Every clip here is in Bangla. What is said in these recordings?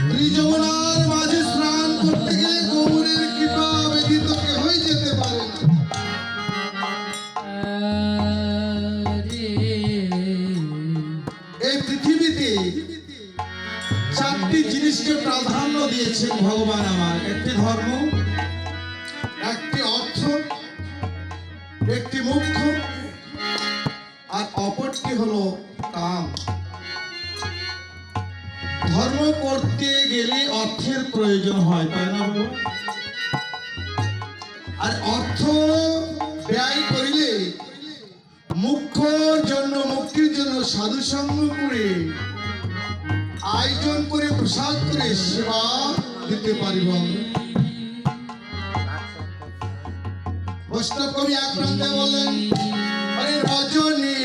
ত্রিযমুনার মাঝে স্নান করতে গেলে গৌরের কৃপা ব্যতীত কেহই যেতে পারে না। এই পৃথিবীতে চারটি জিনিসকে প্রাধান্য দিয়েছেন ভগবান আমার। একটি ধর্ম, একটি অর্থ, একটি মোক্ষ, আর অপরটি হলো কাম। ধর্ম করতে গেলে অর্থের প্রয়োজন হয়, তাই না বাবা? আর অর্থ ব্যয় করিলে মুখ্যর জন্য, মুক্তির জন্য সাধু সঙ্গ করে আয়োজন করে প্রসাদ করে সেবা দিতে পারিব। বৈষ্ণব কবি এক প্রান্তে বললেন, আরে রজনী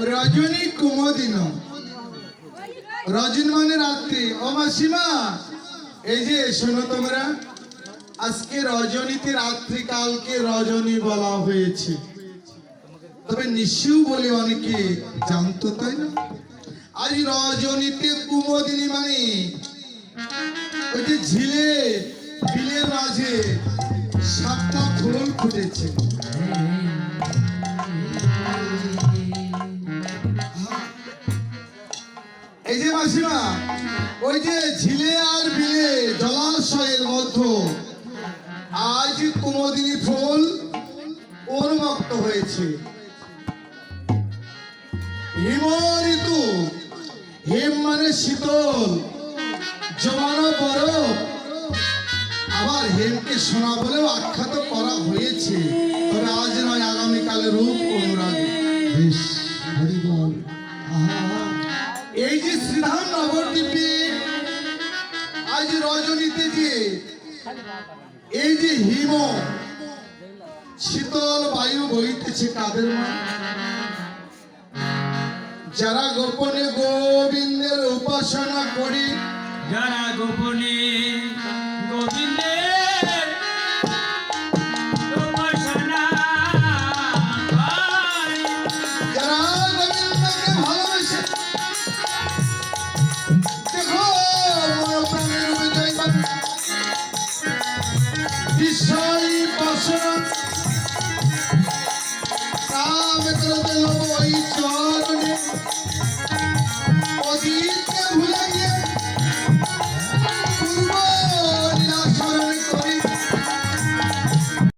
রজনী কুমদিন, রজনী মানে রাত্রি। ও মাসিমা, এই যে শোনো তোমরা, আজকে রজনীতে রাত্রি, কালকে রজনী বলা হয়েছে, তবে নিশিও বলে অনেকে জানতো, তাই না? আজ রজনীতে কুমদিনী মানে ওই যে ঝিলে বিলের মাঝে সাতটা ফুল ফুটেছে। এই যে মাসিমা, ওই যে ঝিলে আর বিলে জলাশয়ের মধ্যে আজ কুমদিনী ফুল উন্মুক্ত হয়েছে। হিম ঋতু, হিম মানে শীতল, জমানো বরফ, আবার হেমকে সোনা বলেও আখ্যাত করা হয়েছে। তবে আজ নয়, আগামীকালে রূপ অনুরাগে। বেশ, হরি বল। এই যে শ্রীধাম নবদ্বীপে আজ রজনীতে যে এই যে হিম শীতল বায়ু বইতেছে, কাদের মা? যারা গোপনে গোবিন্দের উপাসনা করি, যারা গোপনে গোবিন্দের উপাসনা করে, যারা গোবিন্দকে ভালোবাসে, দেখো মন প্রাণের বিজয় পাবে। বিষয় বাসনা কাম ক্রোধ লোভ ইচ্ছা